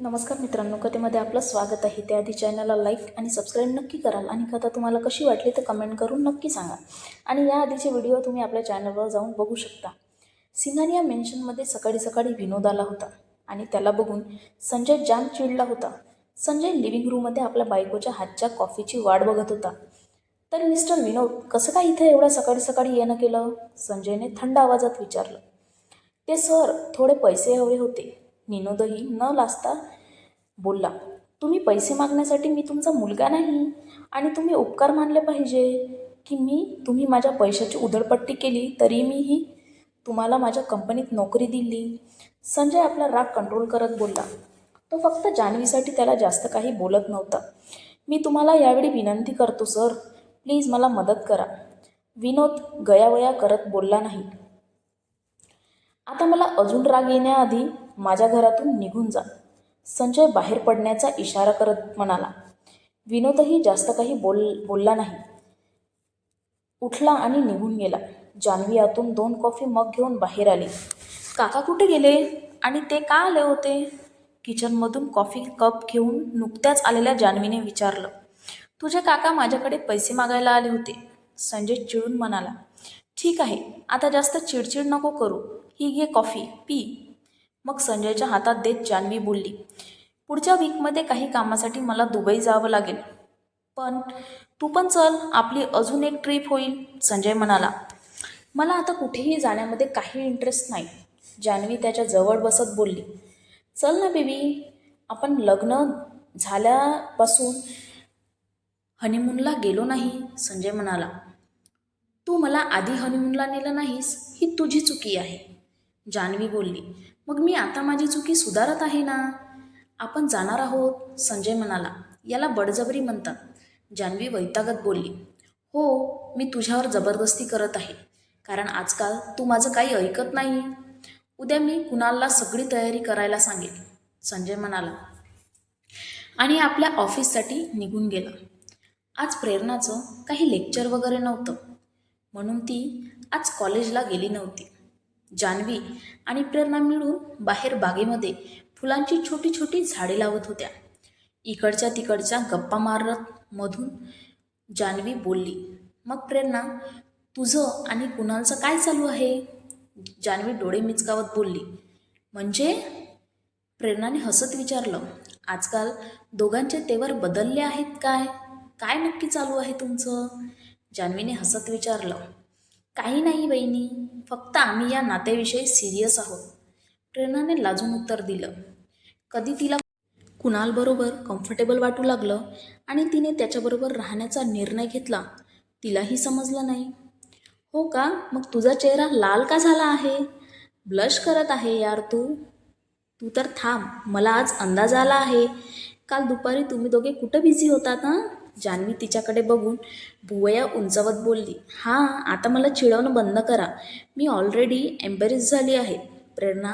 नमस्कार मित्रांनो, कथेमध्ये आपलं स्वागत आहे. त्याआधी चॅनलला लाईक आणि सबस्क्राईब नक्की कराल आणि कथा तुम्हाला कशी वाटली तर कमेंट करून नक्की सांगा. आणि या आधीचे व्हिडिओ तुम्ही आपल्या चॅनलवर जाऊन बघू शकता. सिंघानिया या मेन्शनमध्ये सकाळी सकाळी विनोद आला होता आणि त्याला बघून संजय जाम चिडला होता. संजय लिव्हिंग रूममध्ये आपल्या बायकोच्या हातच्या कॉफीची वाट बघत होता. तर मिस्टर विनोद, कसं काय इथे एवढ्या सकाळी सकाळी येणं केलं? संजयने थंड आवाजात विचारलं. ते सर, थोडे पैसे हवे होते. विनोदही न लाजता बोलला. तुम्ही पैसे मागण्यासाठी मी तुमचा मुलगा नाही आणि तुम्ही उपकार मानले पाहिजे की तुम्ही माझ्या पैशाची उधळपट्टी केली तरी मीही तुम्हाला माझ्या कंपनीत नोकरी दिली. संजय आपला राग कंट्रोल करत बोलला. तो फक्त जान्हवीसाठी त्याला जास्त काही बोलत नव्हता. मी तुम्हाला यावेळी विनंती करतो सर, प्लीज मला मदत करा. विनोद गयावया करत बोलला नाही. आता मला अजून राग येण्याआधी माझ्या घरातून निघून जा. संजय बाहेर पडण्याचा इशारा करत म्हणाला. विनोदही जास्त काही बोलला नाही. उठला आणि निघून गेला. जान्हवी आतून 2 कॉफी मग घेऊन बाहेर आली. काका कुठे गेले आणि ते का आले होते? किचनमधून कॉफी कप घेऊन नुकत्याच आलेल्या जान्हवीने विचारलं. तुझे काका माझ्याकडे पैसे मागायला आले होते, संजय चिडून म्हणाला. ठीक आहे, आता जास्त चिडचिड नको करू. ही घे कॉफी, पी. मग संजयच्या हातात देत जान्हवी बोलली. पुढच्या वीकमध्ये काही कामासाठी मला दुबई जावं लागेल. पण तू पण चल, आपली अजून एक ट्रिप होईल, संजय म्हणाला. मला आता कुठेही जाण्यामध्ये काही इंटरेस्ट नाही, जान्हवी त्याच्या जवळ बसत बोलली. चल ना बेबी, आपण लग्न झाल्यापासून हनीमूनला गेलो नाही, संजय म्हणाला. तू मला आधी हनीमूनला नेलं नाहीस, ही तुझी चुकी आहे, जान्हवी बोलली. मग मी आता माझी चुकी सुधारत आहे ना. आपण जाणार आहोत, संजय म्हणाला. याला बळजबरी म्हणतात, जान्हवी वैतागत बोलली. हो, मी तुझ्यावर जबरदस्ती करत आहे, कारण आजकाल तू माझं काही ऐकत नाही. उद्या मी कुणालला सगळी तयारी करायला सांगेन, संजय म्हणाला आणि आपल्या ऑफिससाठी निघून गेला. आज प्रेरणाचं काही लेक्चर वगैरे नव्हतं, म्हणून ती आज कॉलेजला गेली नव्हती. जान्हवी आणि प्रेरणा मिळून बाहेर बागेमध्ये फुलांची छोटी छोटी झाडे लावत होत्या. इकडच्या तिकडच्या गप्पा मारत मधून जान्हवी बोलली. मग प्रेरणा, तुझं आणि कुणालचं काय चालू आहे? जान्हवी डोळे मिचकावत बोलली. म्हणजे? प्रेरणाने हसत विचारलं. आजकाल दोघांचे तेवर बदलले आहेत काय? काय नक्की चालू आहे तुमचं? जान्हवीने हसत विचारलं. काही नाही बहिणी, फक्त आम्ही या नात्याविषयी सिरियस आहोत, प्रेरणाने लाजून उत्तर दिलं. कधी तिला कुणालबरोबर कम्फर्टेबल वाटू लागलं आणि तिने त्याच्याबरोबर राहण्याचा निर्णय घेतला, तिलाही समजलं नाही. हो का? मग तुझा चेहरा लाल का झाला आहे? ब्लश करत आहे यार तू. तू तर थांब, मला आज अंदाज आला आहे. काल दुपारी तुम्ही दोघे कुठं बिझी होतात ना? जान्हवी तिच्याकडे बघून भुवया उंचावत बोलली. हां, आता मला चिडवणं बंद करा, मी ऑलरेडी एम्बॅरेस झाली आहे. प्रेरणा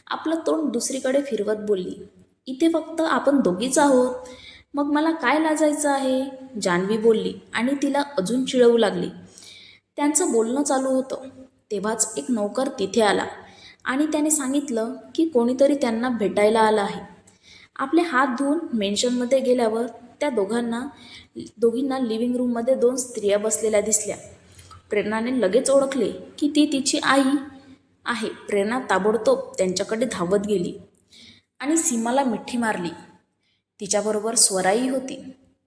आपलं तोंड दुसरीकडे फिरवत बोलली. इथे फक्त आपण दोघीच आहोत, मग मला काय लाजायचं आहे? जान्हवी बोलली आणि तिला अजून चिडवू लागली. त्यांचं बोलणं चालू होतं तेव्हाच एक नौकर तिथे आला आणि त्याने सांगितलं की कोणीतरी त्यांना भेटायला आलं आहे. आपले हात धुवून मेन्शनमध्ये गेल्यावर त्या दोघींना लिव्हिंग रूममध्ये 2 स्त्रिया बसलेल्या दिसल्या. प्रेरणाने लगेच ओळखले की ती तिची आई आहे. प्रेरणा ताबडतोब त्यांच्याकडे धावत गेली आणि सीमाला मिठी मारली. तिच्याबरोबर स्वराही होती.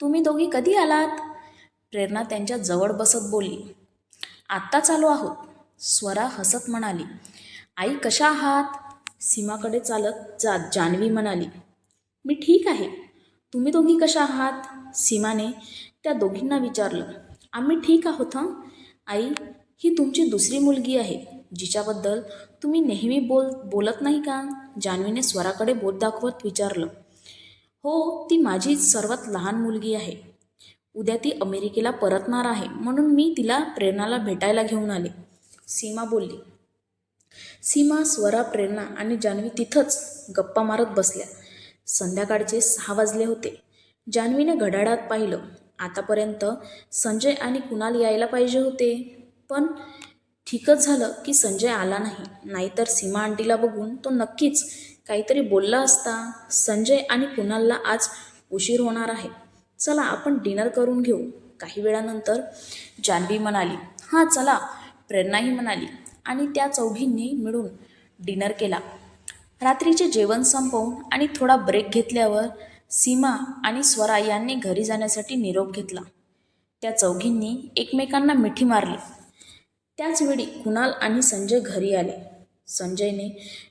तुम्ही दोघी कधी आलात? प्रेरणा त्यांच्या जवळ बसत बोलली. आत्ताच आलो आहोत, स्वरा हसत म्हणाली. आई कशा आहात? सीमाकडे चालत जात जान्हवी म्हणाली. मी ठीक आहे, तुम्ही दोघी कशा आहात? सीमाने त्या दोघींना विचारलं. आम्ही ठीक आहोत हं. आई, ही तुमची दुसरी मुलगी आहे, जिच्याबद्दल तुम्ही नेहमी बोलत नाही का? जान्हवीने स्वराकडे बोट दाखवत विचारलं. हो, ती माझी सर्वात लहान मुलगी आहे. उद्या ती अमेरिकेला परतणार आहे, म्हणून मी तिला प्रेरणाला भेटायला घेऊन आले, सीमा बोलली. सीमा, स्वरा, प्रेरणा आणि जान्हवी तिथंच गप्पा मारत बसल्या. संध्याकाळचे 6 वाजले होते. जान्हवीने घड्याळात पाहिलं. आतापर्यंत संजय आणि कुणाल यायला पाहिजे होते, पण ठीकच झालं की संजय आला नाही, नाहीतर सीमा आंटीला बघून तो नक्कीच काहीतरी बोलला असता. संजय आणि कुणालला आज उशीर होणार आहे. चला आपण डिनर करून घेऊ. काही वेळानंतर जान्हवी म्हणाली, हां चला. प्रेरणाही म्हणाली आणि त्या चौघींनी मिळून डिनर केला. रात्रीचे जेवण संपवून आणि थोडा ब्रेक घेतल्यावर सीमा आणि स्वरा यांनी घरी जाण्यासाठी निरोप घेतला. त्या चौघींनी एकमेकांना मिठी मारली. त्याचवेळी कुणाल आणि संजय घरी आले. संजयने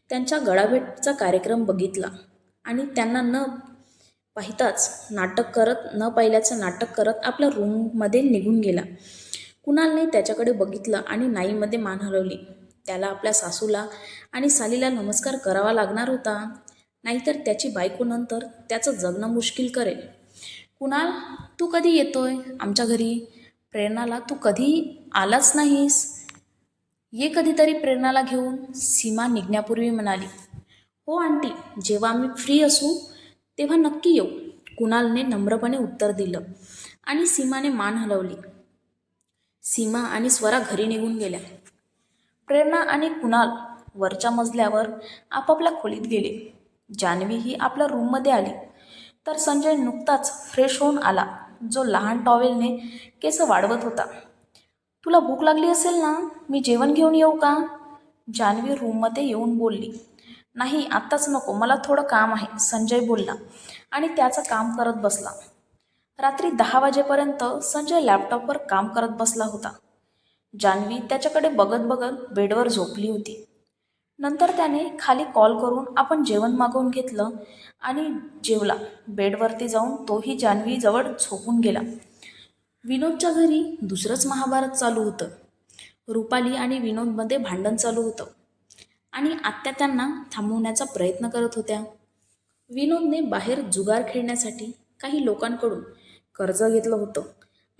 त्यांच्या गळाभेटचा कार्यक्रम बघितला आणि त्यांना न पाहिल्याचं नाटक करत आपल्या रूममध्ये निघून गेला. कुणालने त्याच्याकडे बघितलं आणि नाईमध्ये मान हलवली. त्याला आपल्या सासूला आणि सालीला नमस्कार करावा लागणार होता, नाहीतर त्याची बायको नंतर त्याचं जगणं मुश्किल करेल. कुणाल, तू कधी येतोय आमच्या घरी? प्रेरणाला तू कधी आलाच नाहीस. ये कधीतरी प्रेरणाला घेऊन, सीमा निघण्यापूर्वी म्हणाली. हो आंटी, जेव्हा आम्ही फ्री असू तेव्हा नक्की येऊ, कुणालने नम्रपणे उत्तर दिलं आणि सीमाने मान हलवली. सीमा आणि स्वरा घरी निघून गेल्या. प्रेरणा आणि कुणाल वरच्या मजल्यावर आपापल्या खोलीत गेले. जान्हवी ही आपल्या रूममध्ये आली तर संजय नुकताच फ्रेश होऊन आला, जो लहान टॉवेलने केस वाढवत होता. तुला भूक लागली असेल ना, मी जेवण घेऊन येऊ का? जान्हवी रूममध्ये येऊन बोलली. नाही, आत्ताच नको, मला थोडं काम आहे, संजय बोलला आणि त्याचं काम करत बसला. रात्री 10 वाजेपर्यंत संजय लॅपटॉपवर काम करत बसला होता. जान्हवी त्याच्याकडे बघत बघत बेडवर झोपली होती. नंतर त्याने खाली कॉल करून आपण जेवण मागवून घेतलं आणि जेवला. बेडवरती जाऊन तोही जान्हवीजवळ झोपून गेला. विनोदच्या घरी दुसरंच महाभारत चालू होतं. रुपाली आणि विनोदमध्ये भांडण चालू होतं आणि आत्या त्यांना थांबवण्याचा प्रयत्न करत होत्या. विनोदने बाहेर जुगार खेळण्यासाठी काही लोकांकडून कर्ज घेतलं होतं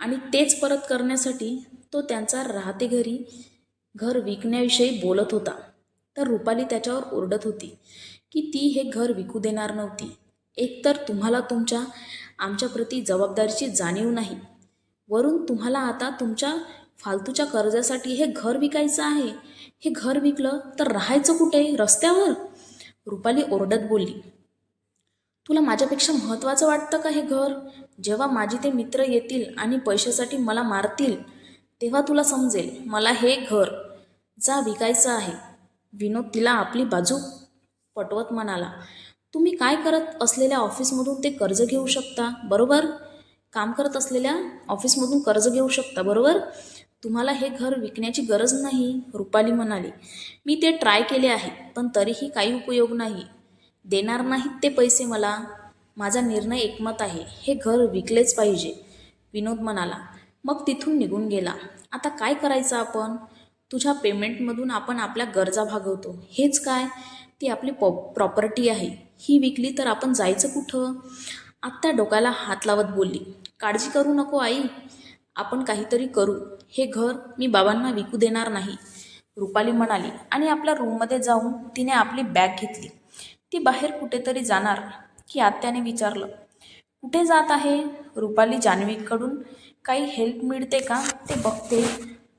आणि तेच परत करण्यासाठी तो त्यांचा राहते घर विकण्याविषयी बोलत होता. तर रुपाली त्याच्यावर ओरडत होती की ती हे घर विकू देणार नव्हती. एकतर तुम्हाला तुमच्या आमच्याप्रती जबाबदारीची जाणीव नाही, वरून तुम्हाला आता तुमच्या फालतूच्या कर्जासाठी हे घर विकायचं आहे. हे घर विकलं तर राहायचं कुठे? रस्त्यावर? रुपाली ओरडत बोलली. तुला माझ्यापेक्षा महत्त्वाचं वाटतं का हे घर? जेव्हा माझे ते मित्र येतील आणि पैशासाठी मला मारतील तेव्हा तुला समजेल मला हे घर जा विकायचं आहे. विनोद तिला आपली बाजू पटवत म्हणाला. तुम्ही काय करत असलेल्या ऑफिसमधून ते कर्ज घेऊ शकता, बरोबर? काम करत असलेल्या ऑफिसमधून कर्ज घेऊ शकता, बरोबर? तुम्हाला हे घर विकण्याची गरज नाही, रुपाली म्हणाली. मी ते ट्राय केले आहे, पण तरीही काही उपयोग नाही. देणार नाहीत ते पैसे मला. माझा निर्णय एकमत आहे, हे घर विकलेच पाहिजे, विनोद म्हणाला. मग तिथून निघून गेला. आता काय करायचं आपण? तुझ्या पेमेंटमधून आपण आपल्या गरजा भागवतो, हेच काय? ती आपली प्रॉपर्टी आहे, ही विकली तर आपण जायचं कुठं? आत्या डोक्याला हात लावत बोलली. काळजी करू नको आई, आपण काहीतरी करू. हे घर मी बाबांना विकू देणार नाही, रुपाली म्हणाली आणि आपल्या रूममध्ये जाऊन तिने आपली बॅग घेतली. ती बाहेर कुठेतरी जाणार की आत्याने विचारलं. कुठे जात आहे? रुपाली जान्हवीकडून काही हेल्प मिळते का ते बघते.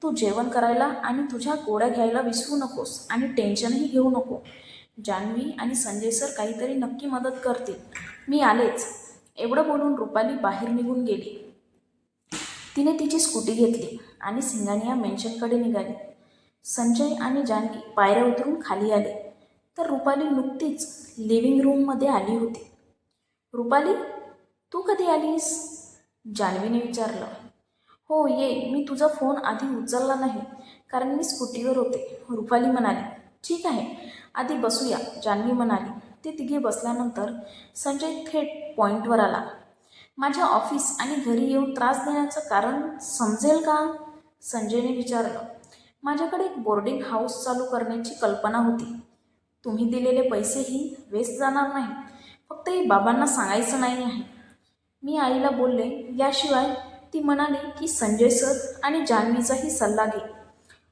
तू जेवण करायला आणि तुझ्या गोळ्या घ्यायला विसरू नकोस आणि टेन्शनही घेऊ नको. जान्हवी आणि संजय सर काहीतरी नक्की मदत करतील, मी आलेच. एवढं बोलून रुपाली बाहेर निघून गेली. तिने तिची स्कूटी घेतली आणि सिंघानिया मेन्शनकडे निघाली. संजय आणि जान्हवी पायऱ्या उतरून खाली आले तर रुपाली नुकतीच लिव्हिंग रूममध्ये आली होती. रुपाली, तू कधी आलीस? जान्हवीने विचारलं. हो ये, मी तुझा फोन आधी उचलला नाही कारण मी स्कूटीवर होते, रुपाली म्हणाली. ठीक आहे, आधी बसूया, जान्हवी म्हणाली. ते तिघे बसल्यानंतर संजय थेट पॉईंटवर आला. माझ्या ऑफिस आणि घरी येऊन त्रास देण्याचं कारण समजेल का? संजयने विचारलं. माझ्याकडे एक बोर्डिंग हाऊस चालू करण्याची कल्पना होती. तुम्ही दिलेले पैसेही वेस्ट जाणार नाही, फक्त हे बाबांना सांगायचं नाही आहे, मी आईला बोलले. याशिवाय ती म्हणाली की संजय सर आणि जान्हवीचाही सल्ला घे,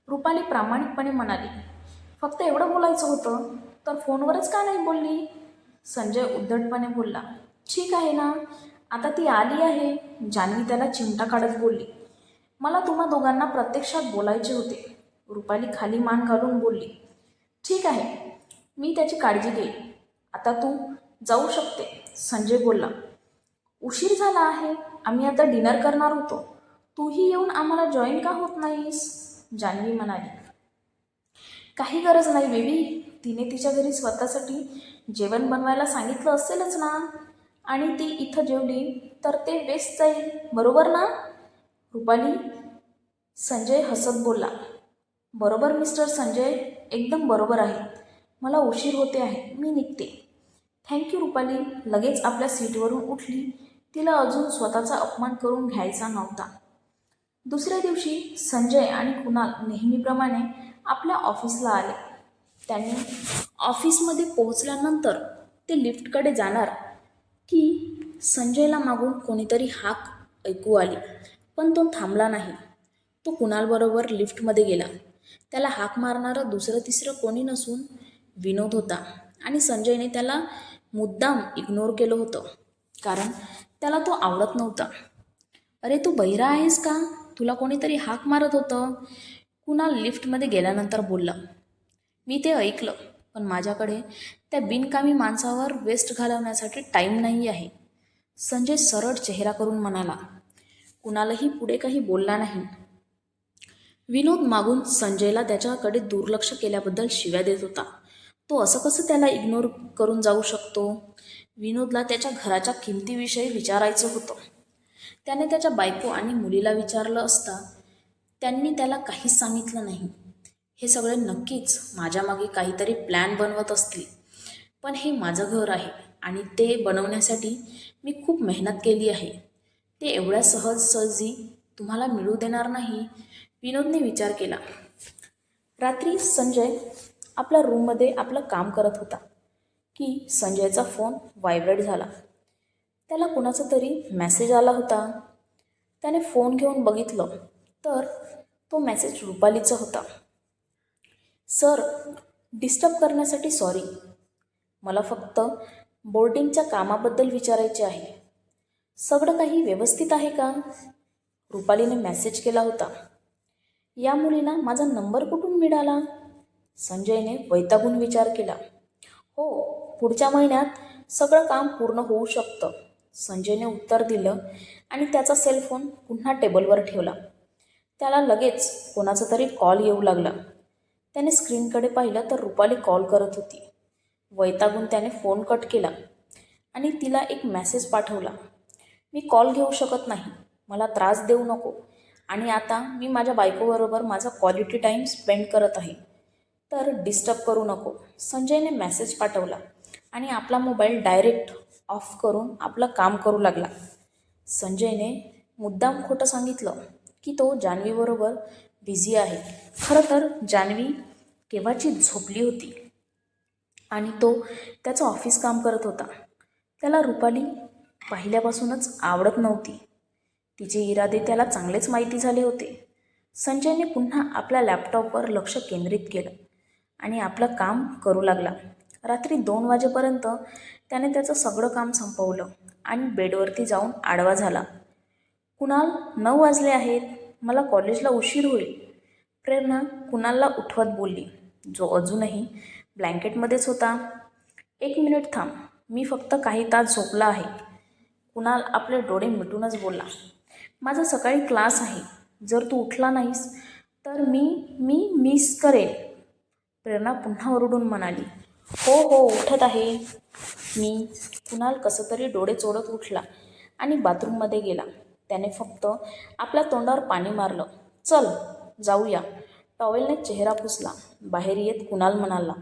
रुपाली प्रामाणिकपणे म्हणाली. फक्त एवढं बोलायचं होतं तर फोनवरच का नाही बोलली? संजय उद्धटपणे बोलला. ठीक आहे ना, आता ती आली आहे, जान्हवी त्याला चिमटा काढत बोलली. मला तुम्हा दोघांना प्रत्यक्षात बोलायचे होते, रुपाली खाली मान घालून बोलली. ठीक आहे, मी त्याची काळजी घेईन. आता तू जाऊ शकते, संजय बोलला. उशीर झाला आहे, आम्ही आता डिनर करणार होतो. तूही येऊन आम्हाला जॉईन का होत नाहीस? जान्हवी म्हणाली. काही गरज नाही बेबी, तिने तिच्या घरी स्वतःसाठी जेवण बनवायला सांगितलं असेलच ना, आणि ती इथं जेवली तर ते वेस्ट जाईल, बरोबर ना रुपाली? संजय हसत बोलला. बरोबर मिस्टर संजय, एकदम बरोबर आहे. मला उशीर होते आहे, मी निघते. थँक्यू रुपाली लगेच आपल्या सीटवरून उठली. तिला अजून स्वतःचा अपमान करून घ्यायचा नव्हता. दुसऱ्या दिवशी संजय आणि कुणाल नेहमीप्रमाणे आपल्या ऑफिसला आले. त्यांनी ऑफिसमध्ये पोहोचल्यानंतर ते लिफ्टकडे जाणार की संजयला मागून कोणीतरी हाक ऐकू आली, पण तो थांबला नाही. तो कुणालबरोबर लिफ्टमध्ये गेला. त्याला हाक मारणारं दुसरं तिसरं कोणी नसून विनोद होता, आणि संजयने त्याला मुद्दाम इग्नोर केलं होतं, कारण त्याला तो आवडत नव्हता. अरे तू बहिरा आहेस का? तुला कोणीतरी हाक मारत होतं, कुणाल लिफ्टमध्ये गेल्यानंतर बोलला. मी ते ऐकलं, पण माझ्याकडे त्या बिनकामी माणसावर वेस्ट घालवण्यासाठी टाईम नाही आहे, संजय सरळ चेहरा करून म्हणाला. कुणालही पुढे काही बोलला नाही. विनोद मागून संजयला त्याच्याकडे दुर्लक्ष केल्याबद्दल शिव्या देत होता. तो असं कसं त्याला इग्नोर करून जाऊ शकतो? विनोदला त्याच्या घराच्या किमतीविषयी विचारायचं होतं. त्याने त्याच्या बायको आणि मुलीला विचारलं असता त्यांनी त्याला काहीच सांगितलं नाही. हे सगळे नक्कीच माझ्या मागे काहीतरी प्लॅन बनवत असतील, पण हे माझं घर आहे आणि ते बनवण्यासाठी मी खूप मेहनत केली आहे. ते एवढ्या सहजसहजी तुम्हाला मिळू देणार नाही, विनोदने विचार केला. रात्री संजय आपल्या रूममध्ये आपलं काम करत होता की संजयचा फोन व्हायब्रेट झाला. त्याला कुणाचा तरी मेसेज आला होता. त्याने फोन घेऊन बघितलं तर तो मेसेज रुपालीचा होता. सर, डिस्टर्ब करण्यासाठी सॉरी. मला फक्त बोर्डिंगच्या कामाबद्दल विचारायचे आहे. सगळं काही व्यवस्थित आहे का? रुपालीने मेसेज केला होता. या मुलीला माझा नंबर कुठून मिळाला? संजयने वैतागून विचार केला. हो, पुढच्या महिन्यात सगळं काम पूर्ण होऊ शकतं, संजयने उत्तर दिलं आणि त्याचा सेलफोन पुन्हा टेबलवर ठेवला. त्याला लगेच कोणाचा तरी कॉल येऊ लागला. त्याने स्क्रीनकडे पाहिलं तर रुपाली कॉल करत होती. वैतागून त्याने फोन कट केला आणि तिला एक मेसेज पाठवला. मी कॉल घेऊ शकत नाही, मला त्रास देऊ नको, आणि आता मी माझ्या बायकोबरोबर माझा क्वालिटी टाईम स्पेंड करत आहे, तर डिस्टर्ब करू नको. संजयने मेसेज पाठवला आणि आपला मोबाईल डायरेक्ट ऑफ करून आपलं काम करू लागला. संजयने मुद्दाम खोटं सांगितलं की तो जान्हवीबरोबर बिझी आहे. खरं तर जान्हवी केव्हाची झोपली होती आणि तो त्याचं ऑफिस काम करत होता. त्याला रुपाली पहिल्यापासूनच आवडत नव्हती. तिचे इरादे त्याला चांगलेच माहिती झाले होते. संजयने पुन्हा आपल्या लॅपटॉपवर लक्ष केंद्रित केलं आणि आपलं काम करू लागला. रात्री 2 वाजेपर्यंत त्याने त्याचं सगळं काम संपवलं आणि बेडवरती जाऊन आडवा झाला. कुणाल, 9 वाजले आहेत, मला कॉलेजला उशीर होईल, प्रेरणा कुणालला उठवत बोलली, जो अजूनही ब्लँकेटमध्येच होता. 1 मिनिट थांब, मी फक्त काही तास झोपला आहे. कुणाल आपले डोळे मिटूनच बोलला. माझा सकाळी क्लास आहे, जर तू उठला नाहीस तर मी मिस करेन. प्रेरणा पुन्हा ओरडून म्हणाली. हो हो, उठत आहे मी. कुणाल कसं तरी डोळे चोळत उठला आणि बाथरूममध्ये गेला. त्याने फक्त आपल्या तोंडावर पाणी मारलं. चल जाऊया. टॉवेलने चेहरा पुसला. बाहेर येत कुणाल म्हणाला.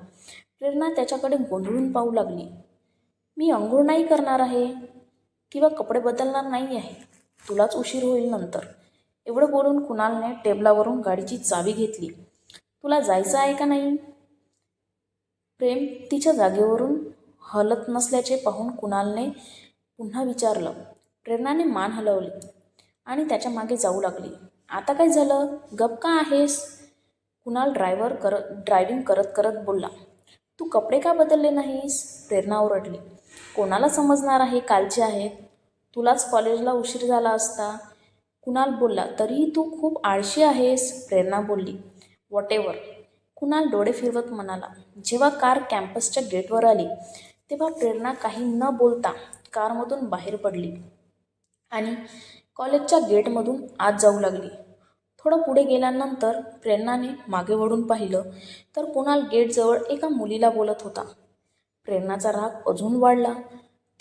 प्रेरणा त्याच्याकडे गोंधळून पाहू लागली. मी अंघोळ नाही करणार आहे किंवा कपडे बदलणार नाही आहे, तुलाच उशीर होईल नंतर. एवढं बोलून कुणालने टेबलावरून गाडीची चावी घेतली. तुला जायचं आहे का नाही? प्रेम तिच्या जागेवरून हलत नसल्याचे पाहून कुणालने पुन्हा विचारलं. प्रेरणाने मान हलवली आणि त्याच्या मागे जाऊ लागली. आता काय झालं, गप का आहेस? कुणाल ड्रायव्हिंग करत करत बोलला. तू कपडे का बदलले नाहीस? प्रेरणा ओरडली. कोणाला समजणार आहे, कालचे आहेत, तुलाच कॉलेजला उशीर झाला असता. कुणाल बोलला. तरीही तू खूप आळशी आहेस, प्रेरणा बोलली. व्हॉटेवर, कुणाल डोळे फिरवत म्हणाला. जेव्हा कार कॅम्पसच्या गेटवर आली तेव्हा प्रेरणा काही न बोलता कारमधून बाहेर पडली आणि कॉलेजच्या गेटमधून आत जाऊ लागली. थोडं पुढे गेल्यानंतर प्रेरणाने मागे वळून पाहिलं तर कुणाल गेटजवळ एका मुलीला बोलत होता. प्रेरणाचा राग अजून वाढला.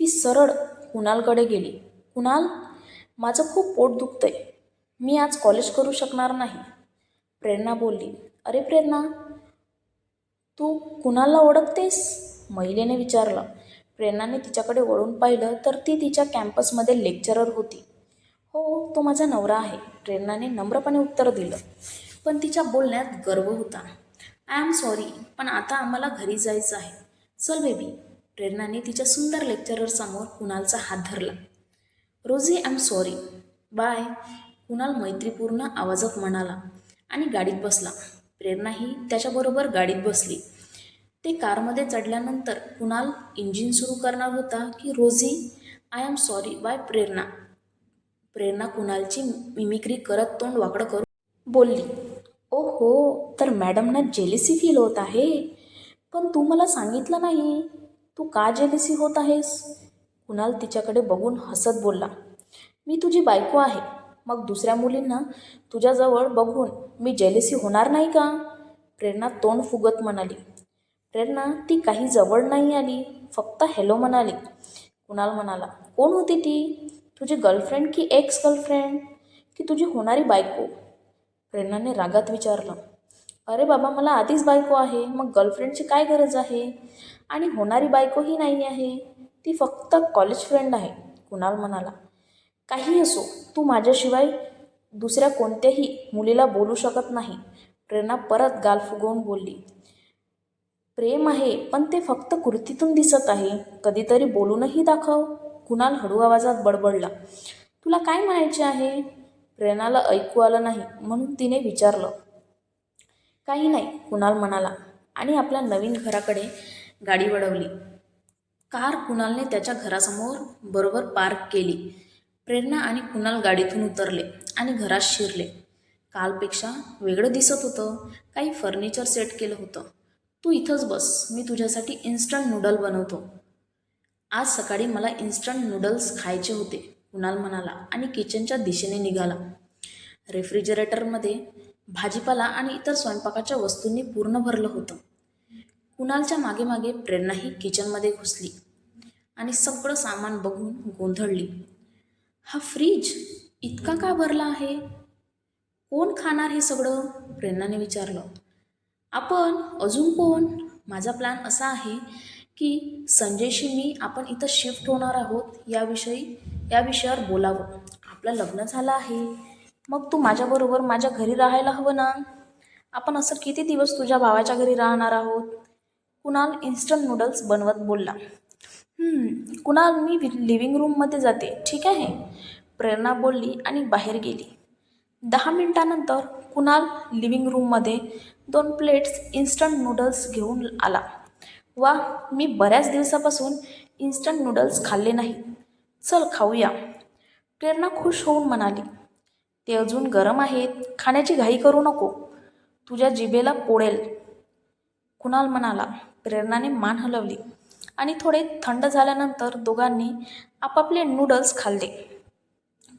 ती सरळ कुणालकडे गेली. कुणाल, माझं खूप पोट दुखतंय. मी आज कॉलेज करू शकणार नाही. प्रेरणा बोलली. अरे प्रेरणा, तू कुणालला ओळखतेस? महिलेने विचारलं. प्रेरणाने तिच्याकडे वळून पाहिलं तर ती तिच्या कॅम्पसमध्ये लेक्चरर होती. हो, तो माझा नवरा आहे, प्रेरणाने नम्रपणे उत्तर दिलं. पण तिच्या बोलण्यात गर्व होता. आय एम सॉरी, पण आता आम्हाला घरी जायचं आहे. चल बेबी. प्रेरणाने तिच्या सुंदर लेक्चररसमोर कुणालचा हात धरला. Rosie, I am sorry. Bye, Kunal मैत्रीपूर्ण आवाजात म्हणाला आणि गाडीत बसला. प्रेरणाही त्याच्याबरोबर गाडीत बसली. ते कारमध्ये चढल्यानंतर कुणाल इंजिन सुरू करणार होता की Rosie, I am sorry bye Prerna. Prerna कुणालची मिमिक्री करत तोंड वाकडं करून बोलली. ओ हो, तर मॅडमना जेलिसी फील होत आहे. पण तू मला सांगितलं नाही. तू का जेलिसी होत आहेस? कुणाल तिच्याकडे बघून हसत बोलला. मी तुझी बायको आहे, मग दुसऱ्या मुलींना तुझ्याजवळ बघून मी जेलिसी होणार नाही का? प्रेरणा तोंड फुगत म्हणाली. प्रेरणा, ती काही जवळ नाही आली, फक्त हॅलो म्हणाली. कुणाल म्हणाला. कोण होती ती? तुझी गर्लफ्रेंड की एक्स गर्लफ्रेंड की तुझी होणारी बायको? प्रेरणाने रागात विचारलं. अरे बाबा, मला आधीच बायको आहे, मग गर्लफ्रेंडची काय गरज आहे? आणि होणारी बायकोही नाही आहे, ती फक्त कॉलेज फ्रेंड आहे. कुणाल म्हणाला. काही असो, तू माझ्याशिवाय दुसऱ्या कोणत्याही मुलीला बोलू शकत नाही. प्रेरणा परत गाल फुगवून बोलली. प्रेम आहे, पण ते फक्त कृतीतून दिसत आहे. कधीतरी बोलूनही दाखव. कुणाल हळू आवाजात बडबडला. तुला काय म्हणायचे आहे? प्रेरणाला ऐकू आलं नाही म्हणून तिने विचारलं. काही नाही, कुणाल म्हणाला आणि आपल्या नवीन घराकडे गाडी वळवली. कार कुणालने त्याच्या घरासमोर बरोबर पार्क केली. प्रेरणा आणि कुणाल गाडीतून उतरले आणि घरात शिरले. कालपेक्षा वेगळं दिसत होतं. काही फर्निचर सेट केलं होतं. तू इथंच बस, मी तुझ्यासाठी इन्स्टंट नूडल बनवतो. आज सकाळी मला इन्स्टंट नूडल्स खायचे होते, कुणाल म्हणाला आणि किचनच्या दिशेने निघाला. रेफ्रिजरेटरमध्ये भाजीपाला आणि इतर स्वयंपाकाच्या वस्तूंनी पूर्ण भरलं होतं. कुणालच्या मागे मागे प्रेरणाही किचनमध्ये घुसली आणि सगळं सामान बघून गोंधळली. हा फ्रीज इतका का भरला आहे? कोण खाणार हे सगळं? प्रेरणाने विचारलं. आपण. अजून कोण? माझा प्लॅन असा आहे की संजयशी मी आपण इथं शिफ्ट होणार आहोत या विषयावर बोलावं. आपलं लग्न झालं आहे, मग तू माझ्याबरोबर माझ्या घरी राहायला हवं ना. आपण असं किती दिवस तुझ्या भावाच्या घरी राहणार आहोत? कुणाल इन्स्टंट नूडल्स बनवत बोलला. कुणाल, मी लिव्हिंग रूममध्ये जाते, ठीक आहे? प्रेरणा बोलली आणि बाहेर गेली. 10 मिनिटानंतर कुणाल लिव्हिंग रूममध्ये 2 प्लेट्स इन्स्टंट नूडल्स घेऊन आला. वा, मी बऱ्याच दिवसापासून इन्स्टंट नूडल्स खाल्ले नाही. चल खाऊया. प्रेरणा खुश होऊन म्हणाली. ते अजून गरम आहेत, खाण्याची घाई करू नको, तुझ्या जिभेला पोळेल. कुणाल म्हणाला. प्रेरणाने मान हलवली आणि थोडे थंड झाल्यानंतर दोघांनी आपापले नूडल्स खाल्ले.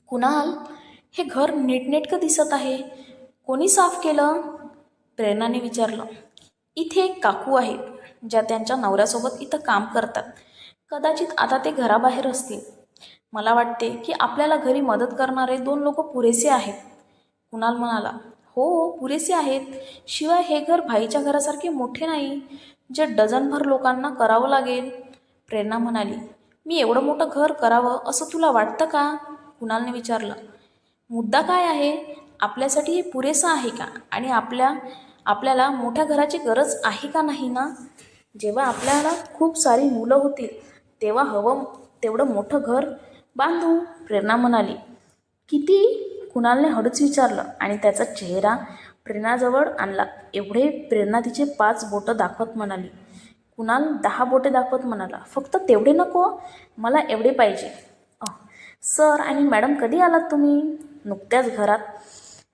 कुणाल, हे घर नीटनेटकं दिसत आहे. कोणी साफ केलं? प्रेरणाने विचारलं. इथे एक काकू आहेत, ज्या त्यांच्या नवऱ्यासोबत इथं काम करतात. कदाचित आता ते घराबाहेर असतील. मला वाटते की आपल्याला घरी मदत करणारे 2 लोक पुरेसे आहेत. कुणाल म्हणाला. हो, पुरेसे आहेत. शिवाय हे घर भाईच्या घरासारखे मोठे नाही, जे डझनभर लोकांना करावं लागेल. प्रेरणा म्हणाली. मी एवढं मोठं घर करावं असं तुला वाटतं का? कुणालने विचारलं. मुद्दा काय आहे? आपल्यासाठी हे पुरेसं आहे का? आणि आपल्याला मोठ्या घराची गरज आहे का नाही ना? जेव्हा आपल्याला खूप सारी मुलं होतील तेव्हा हवं तेवढं मोठं घर बांधू, प्रेरणा म्हणाली. किती? कुणालने हळूच विचारलं आणि त्याचा चेहरा प्रेरणाजवळ आणला. एवढे? प्रेरणा तिचे 5 बोटं दाखवत म्हणाली. कुणाल 10 बोटे दाखवत म्हणाला. फक्त तेवढे नको, मला एवढे पाहिजे. सर आणि मॅडम, कधी आलात तुम्ही? नुकत्याच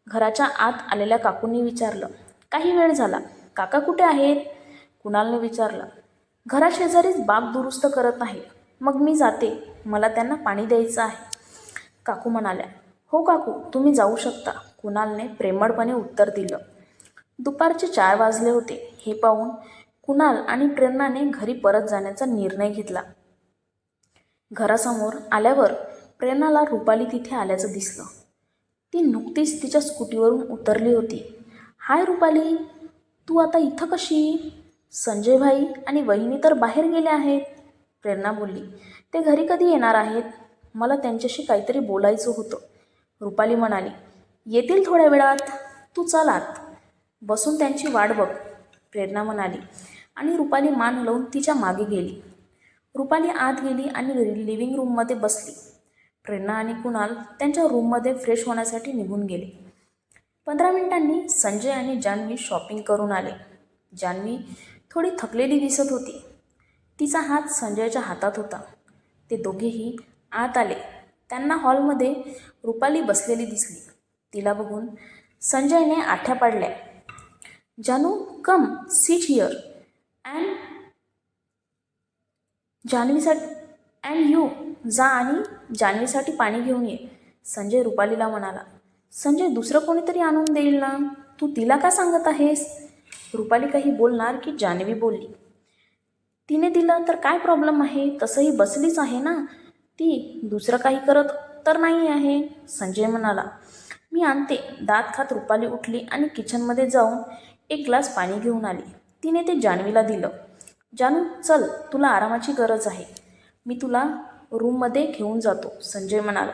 घराच्या आत आलेल्या काकूंनी विचारलं. काही वेळ झाला. काका कुठे आहेत? कुणालने विचारलं. घराशेजारीच बाग दुरुस्त करत आहे. मग मी जाते, मला त्यांना पाणी द्यायचं आहे. काकू म्हणाल्या. हो काकू, तुम्ही जाऊ शकता, कुणालने प्रेमळपणे उत्तर दिलं. दुपारचे 4 वाजले होते. हे पाहून कुणाल आणि प्रेरणाने घरी परत जाण्याचा निर्णय घेतला. घरासमोर आल्यावर प्रेरणाला रुपाली तिथे आल्याचं दिसलं. ती नुकतीच तिच्या स्कूटीवरून उतरली होती. हाय रुपाली, तू आता इथं कशी? संजय भाई आणि वहिनी तर बाहेर गेले आहेत, प्रेरणा बोलली. ते घरी कधी येणार आहेत? मला त्यांच्याशी काहीतरी बोलायचं होतं, रुपाली म्हणाली. येतील थोड्या वेळात, तू चल आत, बसून त्यांची वाट बघ, प्रेरणा म्हणाली आणि रुपाली मान हलवून तिच्या मागे गेली. रुपाली आत गेली आणि लिव्हिंग रूममध्ये बसली. प्रेरणा आणि कुणाल त्यांच्या रूममध्ये फ्रेश होण्यासाठी निघून गेले. 15 मिनिटांनी संजय आणि जान्हवी शॉपिंग करून आले. जान्हवी थोडी थकलेली दिसत होती. तिचा हात संजयच्या हातात होता. ते दोघेही आत आले. त्यांना हॉलमध्ये रुपाली बसलेली दिसली. तिला बघून संजयने आठ्या पाडल्या. जानू, come sit here and you जा आणि जान्हवीसाठी पाणी घेऊन ये, संजय रुपालीला म्हणाला. संजय दुसरं कोणीतरी आणून देईल ना, तू तिला का सांगत आहेस? रुपाली काही बोलणार की जान्हवी बोलली. तिने दिलं तर काय प्रॉब्लेम आहे, तसंही बसलीच आहे ना ती, दुसरं काही करत तर नाही आहे, संजय म्हणाला. मी आणते, दात खात रुपाली उठली आणि किचनमध्ये जाऊन एक ग्लास पाणी घेऊन आली. तिने ते जान्हवीला दिलं. जानू चल, तुला आरामाची गरज आहे, मी तुला रूममध्ये घेऊन जातो, संजय म्हणाला.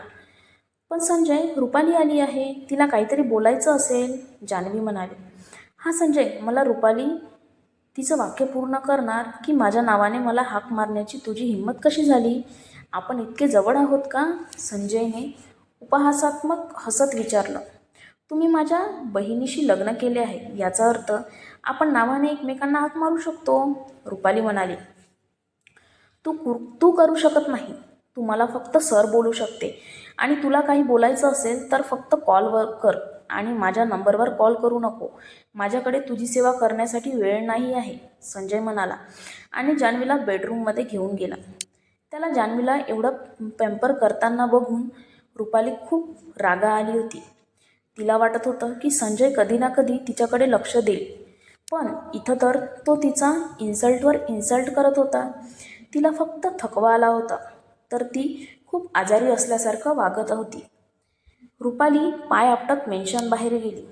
पण संजय, रुपाली आली आहे, तिला काहीतरी बोलायचं असेल, जान्हवी म्हणाली. हा संजय, मला रुपाली तिचं वाक्य पूर्ण करणार की माझ्या नावाने मला हाक मारण्याची तुझी हिंमत कशी झाली? आपण इतके जवळ आहोत का? संजयने उपहासात्मक हसत विचारलं. तुम्ही माझ्या बहिणीशी लग्न केले आहे, याचा अर्थ आपण नावाने एकमेकांना हाक मारू शकतो, रुपाली म्हणाली. तू करू शकत नाही, तू मला फक्त सर बोलू शकते आणि तुला काही बोलायचं असेल तर फक्त कॉलवर कर आणि माझ्या नंबरवर कॉल करू नको. माझ्याकडे तुझी सेवा करण्यासाठी वेळ नाही आहे, संजय म्हणाला आणि जान्हवीला बेडरूममध्ये घेऊन गेला. त्याला जान्हवीला एवढं पॅम्पर करताना बघून रुपाली खूप रागा आली होती. तिला वाटत होतं की संजय कधी ना कधी तिच्याकडे लक्ष देईल, पण इथं तर तो तिचा इन्सल्टवर इन्सल्ट करत होता. तिला फक्त थकवा आला होता, तर ती खूप आजारी असल्यासारखं वागत होती. रुपाली पाय आपटत मेन्शन बाहेर गेली.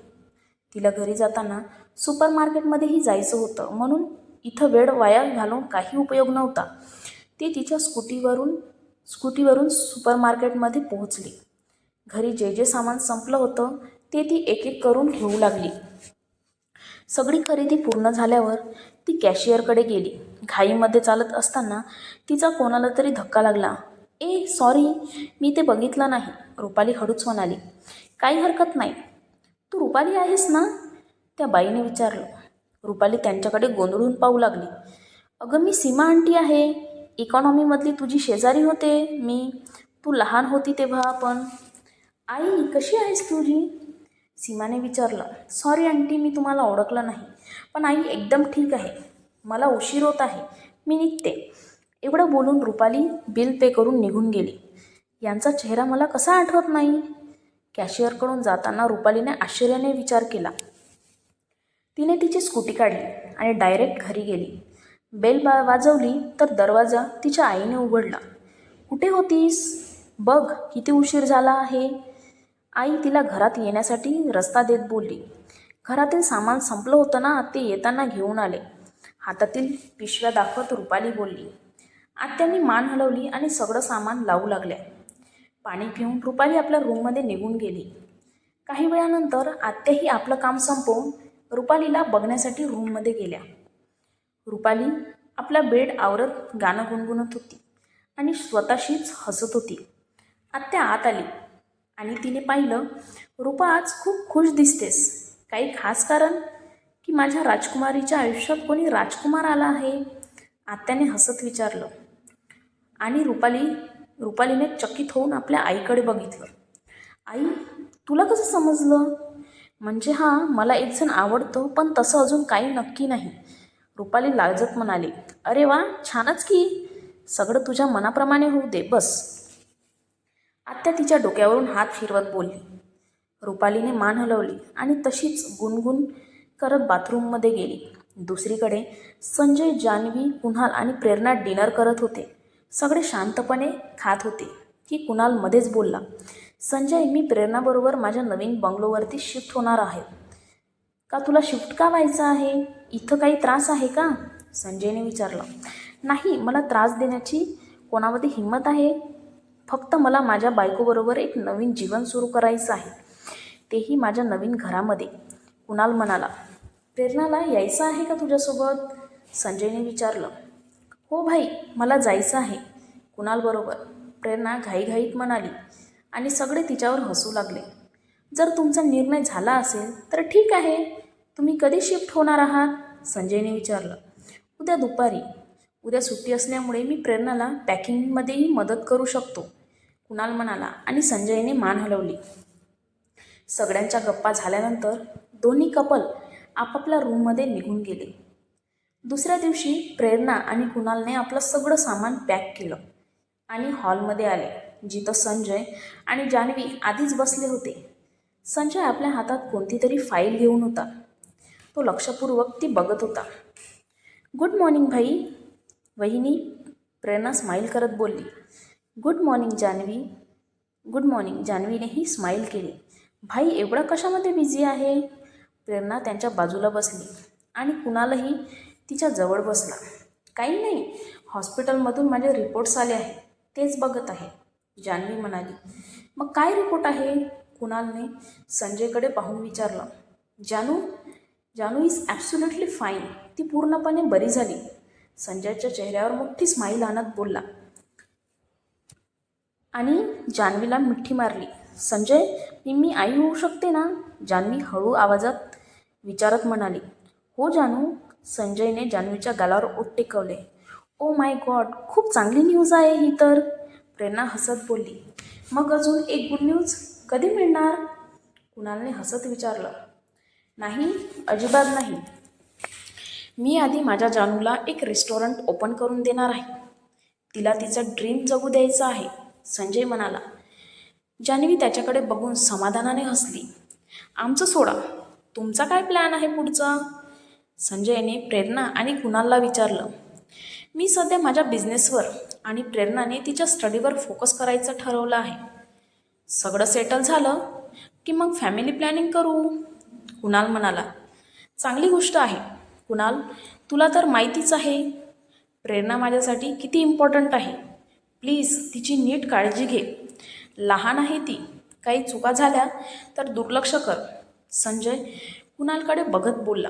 तिला घरी जाताना सुपरमार्केटमध्येही जायचं होतं, म्हणून इथं वेळ वाया घालून काही उपयोग नव्हता. ती तिच्या स्कूटीवरून सुपरमार्केटमध्ये पोहोचली. घरी जे जे सामान संपलं होतं ते ती एक एक करून घेऊ लागली. सगळी खरेदी पूर्ण झाल्यावर ती कॅशियरकडे गेली. घाईमध्ये चालत असताना तिचा कोणाला तरी धक्का लागला. सॉरी, मी ते बघितलं नाही, रुपाली हळूच म्हणाली. काही हरकत नाही. तू रुपाली आहेस ना, त्या बाईने विचारलं. रुपाली त्यांच्याकडे गोंधळून पाहू लागली. अगं, मी सीमा आंटी आहे, इकॉनॉमीमधली तुझी शेजारी होते मी, तू लहान होती तेव्हा. आपण आई, कशी आहेस तुझी? सीमाने विचारलं. सॉरी आंटी, मी तुम्हाला ओळखलं नाही, पण आई एकदम ठीक आहे. मला उशीर होत आहे, मी निघते. एवढं बोलून रुपाली बिल पे करून निघून गेली. यांचा चेहरा मला कसा आठवत नाही? कॅशियरकडून जाताना रुपालीने आश्चर्याने विचार केला. तिने तिची स्कूटी काढली आणि डायरेक्ट घरी गेली. बेल वाजवली तर दरवाजा तिच्या आईने उघडला. कुठे होतीस? बघ किती उशीर झाला आहे. आई तिला घरात येण्यासाठी रस्ता देत बोलली. घरातील सामान संपलं होतं ना, ते येताना घेऊन आले, हातातील पिशव्या दाखवत रुपाली बोलली. आत्यांनी मान हलवली आणि सगळं सामान लावू लागल्या. पाणी पिऊन रुपाली आपल्या रूममध्ये निघून गेली. काही वेळानंतर आत्याही आपलं काम संपवून रुपालीला बघण्यासाठी रूममध्ये गेल्या. रुपाली आपला बेड आवरत गाणं गुणगुणत होती आणि स्वतःशीच हसत होती. आत्या आत आली आणि तिने पाहिलं, रुपा आज खूप खुश दिसतेस, काही खास कारण की माझ्या राजकुमारीच्या आयुष्यात कोणी राजकुमार आला आहे? आत्याने हसत विचारलं आणि रुपालीने चकित होऊन आपल्या आईकडे बघितलं. आई, तुला कसं समजलं? म्हणजे मला एक जण आवडतो, पण तसं अजून काही नक्की नाही, रुपाली लाजत म्हणाली, अरे वा, छानच की. सगळं तुझ्या मनाप्रमाणे होऊ दे बस. आत्या तिच्या डोक्यावरून हात फिरवत बोलली. रुपालीने मान हलवली आणि तशीच गुणगुण करत बाथरूममध्ये गेली. दुसरीकडे संजय, जान्हवी, कुणाल आणि प्रेरणा डिनर करत होते. सगळे शांतपणे खात होते की कुणाल मध्येच बोलला, संजय, मी प्रेरणाबरोबर माझ्या नवीन बंगलोवरती शिफ्ट होणार आहे. का तुला शिफ्ट का व्हायचं आहे? इथं काही त्रास आहे का? संजयने विचारलं. नाही, मला त्रास देण्याची कोणामध्ये हिंमत आहे? फक्त मला माझ्या बायकोबरोबर एक नवीन जीवन सुरू करायचं आहे, तेही माझ्या नवीन घरामध्ये. कुणाल म्हणाला. प्रेरणाला यायचं आहे का तुझ्यासोबत? संजयने विचारलं. हो भाई, मला जायचं आहे कुणालबरोबर, प्रेरणा घाईघाईत म्हणाली आणि सगळे तिच्यावर हसू लागले. जर तुमचा निर्णय झाला असेल तर ठीक आहे. तुम्ही कधी शिफ्ट होणार आहात? संजयने विचारलं. उद्या दुपारी. उद्या सुट्टी असल्यामुळे मी प्रेरणाला पॅकिंगमध्येही मदत करू शकतो, कुणाल म्हणाला आणि संजयने मान हलवली. सगळ्यांच्या गप्पा झाल्यानंतर दोन्ही कपल आपापल्या रूममध्ये निघून गेले. दुसऱ्या दिवशी प्रेरणा आणि कुणालने आपलं सगळं सामान पॅक केलं आणि हॉलमध्ये आले, जिथं संजय आणि जान्हवी आधीच बसले होते. संजय आपल्या हातात कोणती तरी फाईल घेऊन होता. तो लक्षपूर्वक ती बघत होता. गुड मॉर्निंग भाई. वहिनी, प्रेरणा स्माईल करत बोलली. Good morning Janhavi. Good morning. जान्हवीनेही स्माईल केली. भाई, एवढा कशामध्ये बिझी आहे? प्रेरणा त्यांच्या बाजूला बसली आणि कुणालही तिच्या जवळ बसला. काही नाही, हॉस्पिटलमधून माझे रिपोर्ट्स आले आहेत, तेच बघत आहे, जान्हवी म्हणाली. मग काय रिपोर्ट आहे? कुणालने संजयकडे पाहून विचारलं. जानू इज ॲब्सोल्युटली फाईन. ती पूर्णपणे बरी झाली. संजयच्या चेहऱ्यावर मोठी स्माईल आणत बोलला आणि जान्हवीला मिठी मारली. संजय, मी आई होऊ शकते ना? जान्हवी हळू आवाजात विचारत म्हणाली. हो जानू. संजयने जान्हवीच्या गालावर ओठ टेकवले. ओ माय गॉड, खूप चांगली न्यूज आहे ही तर. प्रेरणा हसत बोलली. मग अजून एक गुड न्यूज कधी मिळणार? कुणालने हसत विचारलं. नाही, अजिबात नाही. मी आधी माझ्या जानूला एक रेस्टॉरंट ओपन करून देणार आहे. तिला तिचं ड्रीम जगू द्यायचं आहे, संजय म्हणाला. जान्हवी त्याच्याकडे बघून समाधानाने हसली. आमचं सोडा, तुमचा काय प्लॅन आहे पुढचा? संजयने प्रेरणा आणि कुणालला विचारलं. मी सध्या माझ्या बिझनेसवर आणि प्रेरणाने तिच्या स्टडीवर फोकस करायचं ठरवलं आहे. सगळं सेटल झालं की मग फॅमिली प्लॅनिंग करू, कुणाल म्हणाला. चांगली गोष्ट आहे कुणाल, तुला तर माहितीच आहे प्रेरणा माझ्यासाठी किती इम्पॉर्टंट आहे. प्लीज तिची नीट काळजी घे. लहान आहे ती, काही चुका झाल्या तर दुर्लक्ष कर, संजय कुणालकडे बघत बोलला.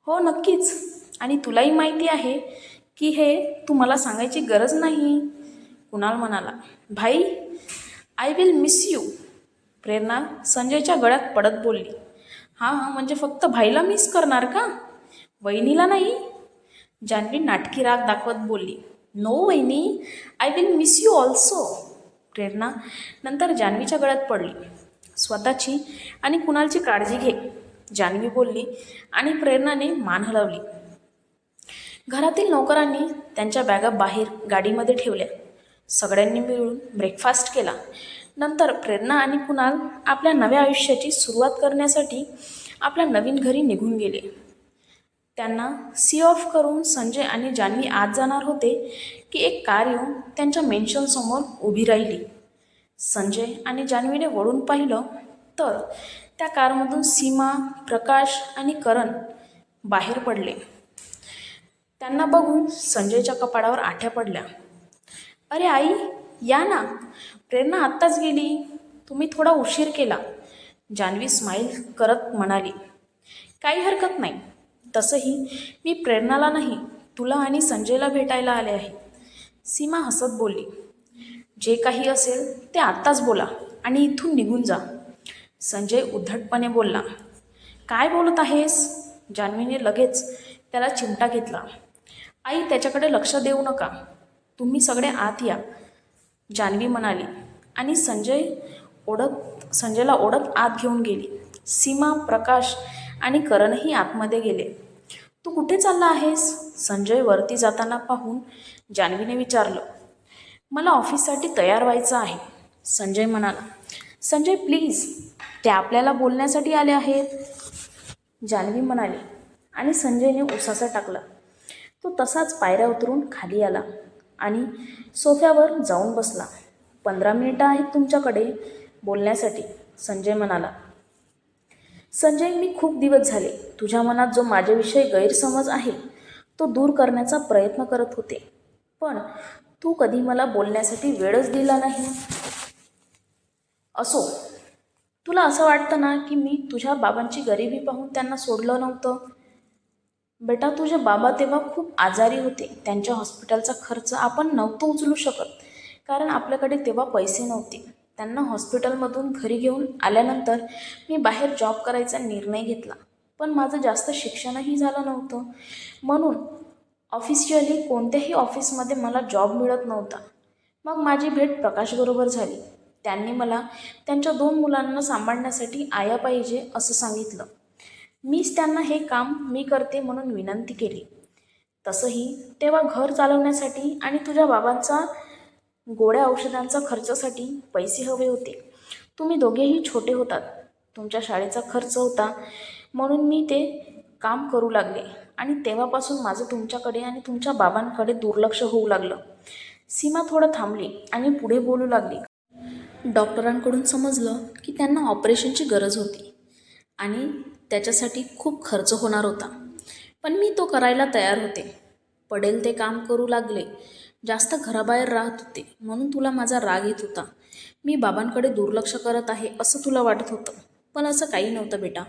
हो नक्कीच, आणि तुलाही माहिती आहे की हे तू मला सांगायची गरज नाही, कुणाल म्हणाला. भाई, आय विल मिस यू, प्रेरणा संजयच्या गळ्यात पडत बोलली. हां, म्हणजे फक्त भाईला मिस करणार का, वहिनीला नाही? जान्हवी नाटकी राग दाखवत बोलली. नो वहिनी, I will miss you also. Prerna नंतर जान्हवीच्या गळ्यात पडली. स्वतःची आणि कुणालची काळजी घे, जान्हवी बोलली आणि प्रेरणाने मान हलवली. घरातील नौकरांनी त्यांच्या बॅगा बाहेर गाडीमध्ये ठेवल्या. सगळ्यांनी मिळून ब्रेकफास्ट केला. नंतर प्रेरणा आणि कुणाल आपल्या नव्या आयुष्याची सुरुवात करण्यासाठी आपल्या नवीन घरी निघून गेले. त्यांना सी ऑफ करून संजय आणि जान्हवी आत जाणार होते की एक कार येऊन त्यांच्या मेन्शनसमोर उभी राहिली. संजय आणि जान्हवीने वळून पाहिलं तर त्या कारमधून सीमा, प्रकाश आणि करण बाहेर पडले. त्यांना बघून संजयच्या कपाळावर आठ्या पडल्या. अरे आई, या ना, प्रेरणा आत्ताच गेली, तुम्ही थोडा उशीर केला, जान्हवी स्माईल करत म्हणाली. काही हरकत नाही, तसंही मी प्रेरणाला नाही, तुला आणि संजयला भेटायला आले आहे, सीमा हसत बोलली. जे काही असेल ते आत्ताच बोला आणि इथून निघून जा, संजय उद्धटपणे बोलला. काय बोलत आहेस? जान्हवीने लगेच त्याला चिमटा घेतला. आई, त्याच्याकडे लक्ष देऊ नका, तुम्ही सगळे आत या, जान्हवी म्हणाली आणि संजयला ओढत आत घेऊन गेली. सीमा, प्रकाश आणि करणही आतमध्ये गेले. तू कुठे चालला आहेस? संजय वरती जाताना पाहून जान्हवीने विचारलं. मला ऑफिससाठी तयार व्हायचं आहे, संजय म्हणाला. संजय प्लीज, ते आपल्याला बोलण्यासाठी आले आहेत, जान्हवी म्हणाली आणि संजयने उसासा टाकला. तो तसाच पायऱ्या उतरून खाली आला आणि सोफ्यावर जाऊन बसला. 15 मिनिटं आहेत तुमच्याकडे बोलण्यासाठी, संजय म्हणाला. संजय, मी खूप दिवस झाले तुझ्या मनात जो माझ्याविषयी गैरसमज आहे तो दूर करण्याचा प्रयत्न करत होते, पण तू कधी मला बोलण्यासाठी वेळच दिला नाही. असो, तुला असं वाटतं ना की मी तुझ्या बाबांची गरिबी पाहून त्यांना सोडलं नव्हतं. बेटा, तुझे बाबा तेव्हा खूप आजारी होते. त्यांच्या हॉस्पिटलचा खर्च आपण नव्हतं उचलू शकत, कारण आपल्याकडे तेव्हा पैसे नव्हते. त्यांना हॉस्पिटलमधून घरी घेऊन आल्यानंतर मी बाहेर जॉब करायचा निर्णय घेतला, पण माझं जास्त शिक्षणही झालं नव्हतं, म्हणून ऑफिशियली कोणत्याही ऑफिसमध्ये मला जॉब मिळत नव्हता. मग माझी भेट प्रकाशबरोबर झाली. त्यांनी मला त्यांच्या 2 मुलांना सांभाळण्यासाठी आया पाहिजे असं सांगितलं. मीच त्यांना हे काम मी करते म्हणून विनंती केली. तसंही तेव्हा घर चालवण्यासाठी आणि तुझ्या बाबांचा गोळ्या औषधांचा खर्चासाठी पैसे हवे होते. तुम्ही दोघेही छोटे होतात, तुमच्या शाळेचा खर्च होता, म्हणून मी ते काम करू लागले आणि तेव्हापासून माझं तुमच्याकडे आणि तुमच्या बाबांकडे दुर्लक्ष होऊ लागलं. सीमा थोडं थांबली आणि पुढे बोलू लागली. डॉक्टरांकडून समजलं की त्यांना ऑपरेशनची गरज होती आणि त्याच्यासाठी खूप खर्च होणार होता, पण मी तो करायला तयार होते. पडेल ते काम करू लागले. जास्त घराबाहेर राहत होते म्हणून तुला माझा राग येत होता. मी बाबांकडे दुर्लक्ष करत आहे असं तुला वाटत होतं, पण असं काही नव्हतं बेटा.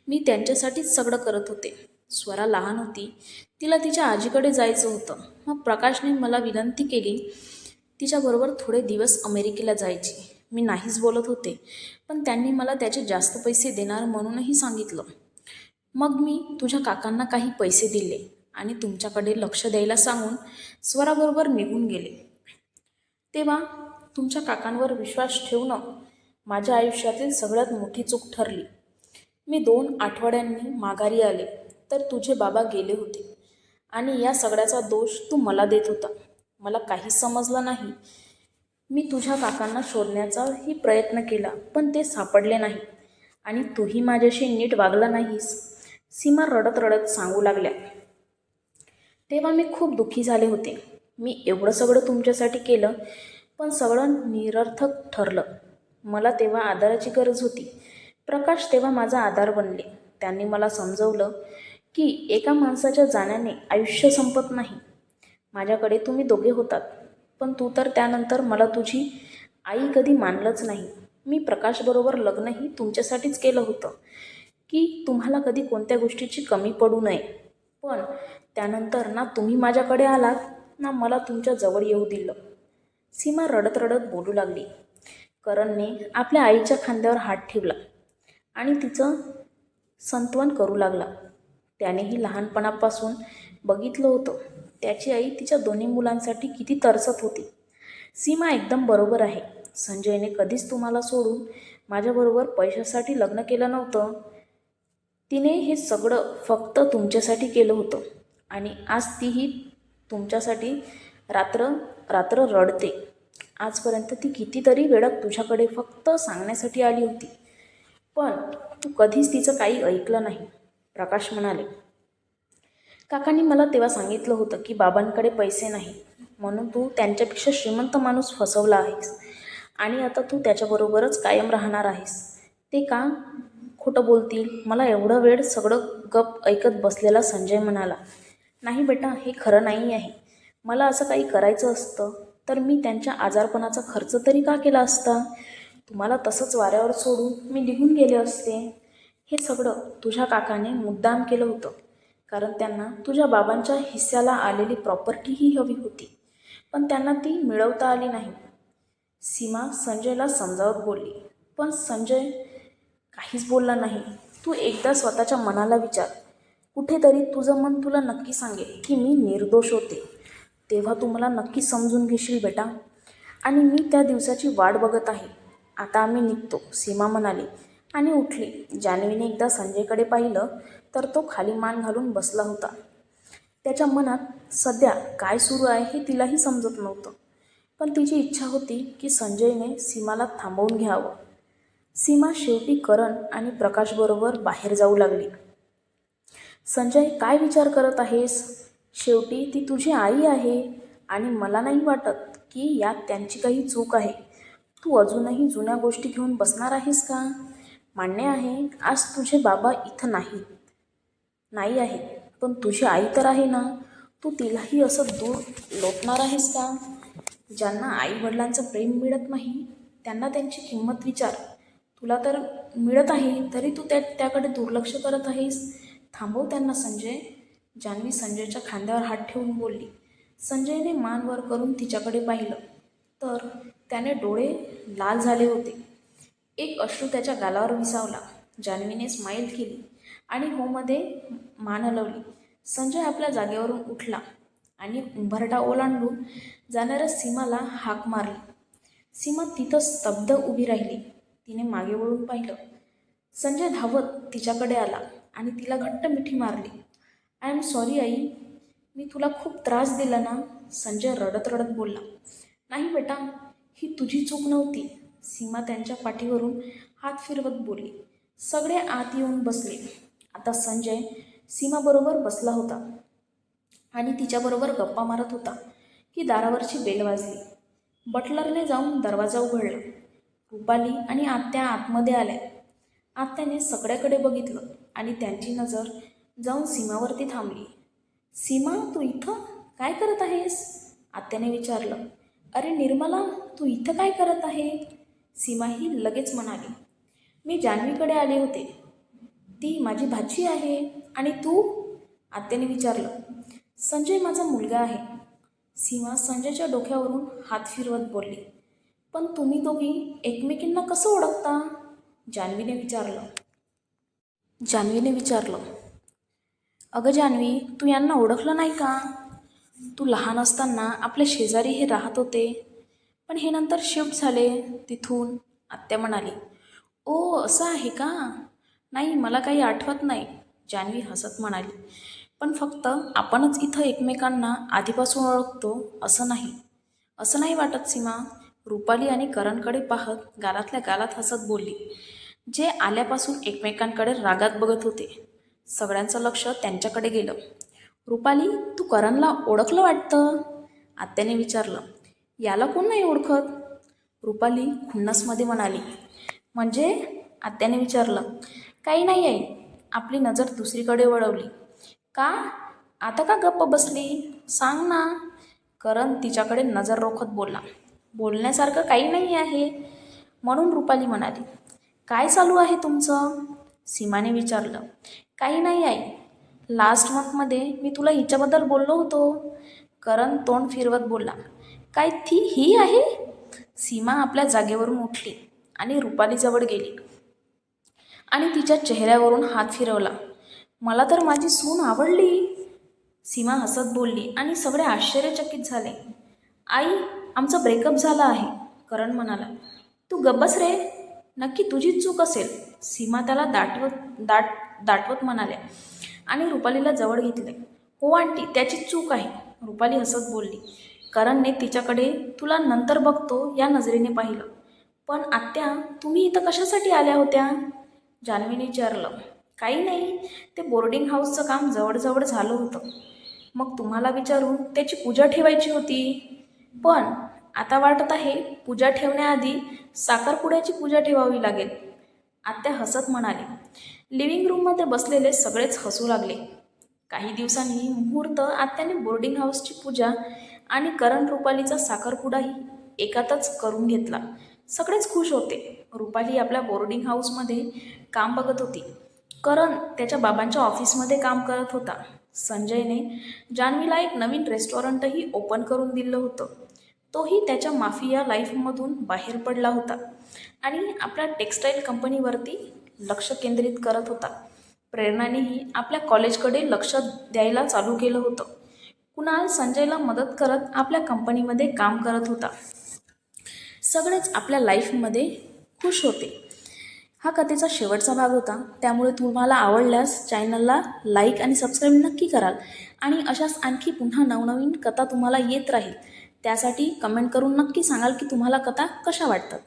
मी त्यांच्यासाठीच सगळं करत होते. स्वरा लहान होती, तिला तिच्या आजीकडे जायचं होतं. मग प्रकाशने मला विनंती केली तिच्याबरोबर थोडे दिवस अमेरिकेला जायची. मी नाहीच बोलत होते, पण त्यांनी मला त्याचे जास्त पैसे देणार म्हणूनही सांगितलं. मग मी तुझ्या काकांना काही पैसे दिले आणि तुमच्याकडे लक्ष द्यायला सांगून स्वराबरोबर निघून गेले. तेव्हा तुमच्या काकांवर विश्वास ठेवणं माझ्या आयुष्यातील सगळ्यात मोठी चूक ठरली. मी 2 आठवड्यांनी माघारी आले तर तुझे बाबा गेले होते आणि या सगळ्याचा दोष तू मला देत होता. मला काहीच समजलं नाही. मी तुझ्या काकांना शोधण्याचाही प्रयत्न केला, पण ते सापडले नाही आणि तूही माझ्याशी नीट वागला नाहीस, सीमा रडत रडत सांगू लागल्या. तेव्हा मी खूप दुःखी झाले होते. मी एवढं सगळं तुमच्यासाठी केलं, पण सगळं निरर्थक ठरलं. मला तेव्हा आधाराची गरज होती. प्रकाश तेव्हा माझा आधार बनले. त्यांनी मला समजवलं की एका माणसाच्या जाण्याने आयुष्य संपत नाही. माझ्याकडे तुम्ही दोघे होतात, पण तू तर त्यानंतर मला तुझी आई कधी मानलंच नाही. मी प्रकाशबरोबर लग्नही तुमच्यासाठीच केलं होतं की तुम्हाला कधी कोणत्या गोष्टीची कमी पडू नये, पण त्यानंतर ना तुम्ही माझ्याकडे आलात ना मला तुमच्या जवळ येऊ दिलं. सीमा रडत रडत बोलू लागली. करणने आपल्या आईच्या खांद्यावर हात ठेवला आणि तिचं सांत्वन करू लागला. त्यानेही लहानपणापासून बघितलं होतं त्याची आई तिच्या 2 मुलांसाठी किती तरसत होती. सीमा एकदम बरोबर आहे. संजयने कधीच तुम्हाला सोडून माझ्याबरोबर पैशासाठी लग्न केलं नव्हतं. तिने हे सगळं फक्त तुमच्यासाठी केलं होतं आणि आज तीही तुमच्यासाठी रात्र रात्र रडते. आजपर्यंत ती कितीतरी वेळा तुझ्याकडे फक्त सांगण्यासाठी आली होती, पण तू कधीच तिचं काही ऐकलं नाही, प्रकाश म्हणाले. काकांनी मला तेव्हा सांगितलं होतं की बाबांकडे पैसे नाही म्हणून तू त्यांच्यापेक्षा श्रीमंत माणूस फसवला आहेस आणि आता तू त्याच्याबरोबरच कायम राहणार आहेस. ते का खोटं बोलतील? मला एवढं वेळ सगळं गप ऐकत बसलेला संजय म्हणाला. नाही बेटा, हे खरं नाही आहे. मला असं काही करायचं असतं तर मी त्यांच्या आजारपणाचा खर्च तरी का केला असता? तुम्हाला तसंच वाऱ्यावर सोडून मी निघून गेले असते. हे सगळं तुझ्या काकाने मुद्दाम केलं होतं, कारण त्यांना तुझ्या बाबांच्या हिस्स्याला आलेली प्रॉपर्टीही हवी होती, पण त्यांना ती मिळवता आली नाही. सीमा संजयला समजावत बोलली, पण संजय काहीच बोलला नाही. तू एकदा स्वतःच्या मनाला विचार. कुठेतरी तुझं मन तुला नक्की सांगेल की मी निर्दोष होते. तेव्हा तू मला नक्की समजून घेशील बेटा, आणि मी त्या दिवसाची वाट बघत आहे. आता आम्ही निघतो, सीमा म्हणाली आणि उठली. जान्हवीने एकदा संजयकडे पाहिलं तर तो खाली मान घालून बसला होता. त्याच्या मनात सध्या काय सुरू आहे हे तिलाही समजत नव्हतं. पण तिची इच्छा होती की संजयने सीमाला थांबवून घ्यावं. सीमा शेवटी करण आणि प्रकाशबरोबर बाहेर जाऊ लागली. संजय, काय विचार करत आहेस? शेवटी ती तुझी आई आहे आणि मला नाही वाटत की यात त्यांची काही चूक आहे. तू अजूनही जुन्या गोष्टी घेऊन बसणार आहेस का? मान्य आहे आज तुझे बाबा इथं नाही आहेत, पण तुझी आई तर आहे ना. तू तिलाही असं दूर लोटणार आहेस का? ज्यांना आई वडिलांचं प्रेम मिळत नाही त्यांना त्यांची किंमत विचार. तुला तर मिळत आहे तरी तू त्याकडे दुर्लक्ष करत आहेस. थांबव त्यांना संजय. जान्हवी संजयच्या खांद्यावर हात ठेवून बोलली. संजयने मान वर करून तिच्याकडे पाहिलं तर त्याने डोळे लाल झाले होते. एक अश्रू त्याच्या गालावर विसावला. जान्हवीने स्माईल केली आणि होमध्ये मान हलवली. संजय आपल्या जागेवरून उठला आणि उंबरठा ओलांडून जाणाऱ्या सीमाला हाक मारली. सीमा तिथं स्तब्ध उभी राहिली. तिने मागे वळून पाहिलं. संजय धावत तिच्याकडे आला आणि तिला घट्ट मिठी मारली. आय एम सॉरी आई, मी तुला खूप त्रास दिला ना? संजय रडत रडत बोलला. नाही बेटा, ही तुझी चूक नव्हती. सीमा त्यांच्या पाठीवरून हात फिरवत बोलली. सगळे आत येऊन बसले. आता संजय सीमाबरोबर बसला होता आणि तिच्याबरोबर गप्पा मारत होता की दारावरची बेल वाजली. बटलरने जाऊन दरवाजा उघडला. रुपाली आणि आत्या आतमध्ये आल्या. आत्याने सगळ्याकडे बघितलं आणि त्यांची नजर जाऊन सीमावरती थांबली. सीमा, तू इथं काय करत आहेस? आत्याने विचारलं. अरे निर्मला, तू इथं काय करत आहे? सीमाही लगेच म्हणाली. मी जान्हवीकडे आले होते. ती माझी भाची आहे. आणि तू? आत्याने विचारलं. संजय माझा मुलगा आहे. सीमा संजयच्या डोक्यावरून हात फिरवत बोलली. पण तुम्ही दोघी एकमेकींना कसं ओळखता? जान्हवीने विचारलं. अगं जान्हवी, तू यांना ओळखलं नाही का? तू लहान असताना आपल्या शेजारी हे राहत होते, पण हे नंतर शिफ्ट झाले तिथून, आत्या म्हणाली. ओ, असं आहे का? नाही, मला काही आठवत नाही, जान्हवी हसत म्हणाली. पण फक्त आपणच इथं एकमेकांना आधीपासून ओळखतो असं नाही वाटत सीमा. रुपाली आणि करणकडे पाहत गालातल्या गालात हसत बोलली, जे आल्यापासून एकमेकांकडे रागात बघत होते. सगळ्यांचं लक्ष त्यांच्याकडे गेलं. रुपाली, तू करणला ओळखलं वाटतं, आत्याने विचारलं. याला कोण नाही ओळखत? रुपाली खुन्नसमध्ये म्हणाली. म्हणजे? आत्याने विचारलं. काही नाही आई, आपली नजर दुसरीकडे वळवली. का? आता का गप्प बसली? सांग ना. करण तिच्याकडे नजर रोखत बोलला. बोलण्यासारखं काही नाही आहे, म्हणून रुपाली म्हणाली. काय चालू आहे तुमचं? सीमाने विचारलं. काही नाही आई, लास्ट मंथमध्ये मी तुला हिच्याबद्दल बोललो होतो, करण तोंड फिरवत बोलला. काय ही आहे? सीमा आपल्या जागेवरून उठली आणि रुपालीजवळ गेली आणि तिच्या चेहऱ्यावरून हात फिरवला. मला तर माझी सून आवडली, सीमा हसत बोलली आणि सगळे आश्चर्यचकित झाले. आई, आमचा ब्रेकअप झाला आहे, करण म्हणाला. तू गब्बस रे, नक्की तुझीच चूक असेल, सीमा त्याला दाटवत म्हणाल्या आणि रुपालीला जवळ घेतले. हो आंटी, त्याचीच चूक आहे, रुपाली हसत बोलली. करणने तिच्याकडे तुला नंतर बघतो या नजरेने पाहिलं. पण आत्या, तुम्ही इथं कशासाठी आल्या होत्या? जान्हवीने विचारलं. काही नाही, ते बोर्डिंग हाऊसचं काम जवळजवळ झालं होतं, मग तुम्हाला विचारून त्याची पूजा ठेवायची होती. पण आता वाटत आहे पूजा ठेवण्याआधी साखरपुड्याची पूजा ठेवावी लागेल, आत्या हसत म्हणाली. लिव्हिंग रूममध्ये बसलेले सगळेच हसू लागले. काही दिवसांनी मुहूर्त आत्याने बोर्डिंग हाऊसची पूजा आणि करण रुपालीचा साखरपुडाही एकातच करून घेतला. सगळेच खुश होते. रुपाली आपल्या बोर्डिंग हाऊसमध्ये काम बघत होती. करण त्याच्या बाबांच्या ऑफिसमध्ये काम करत होता. संजयने जान्हवीला एक नवीन रेस्टॉरंटही ओपन करून दिलं होतं. तोही त्याच्या माफिया लाईफमधून बाहेर पडला होता आणि आपल्या टेक्स्टाईल कंपनीवरती लक्ष केंद्रित करत होता. प्रेरणानेही आपल्या कॉलेजकडे लक्ष द्यायला चालू केलं होतं. कुणाल संजयला मदत करत आपल्या कंपनीमध्ये काम करत होता. सगळेच आपल्या लाईफमध्ये खुश होते. हा कथेचा शेवटचा भाग होता, त्यामुळे तुम्हाला आवडल्यास चॅनलला लाईक आणि सबस्क्राईब नक्की कराल आणि अशाच आणखी पुन्हा नवनवीन कथा तुम्हाला येत राहील. त्यासाठी कमेंट करून नक्की सांगाल की तुम्हाला कथा कशा वाटतात.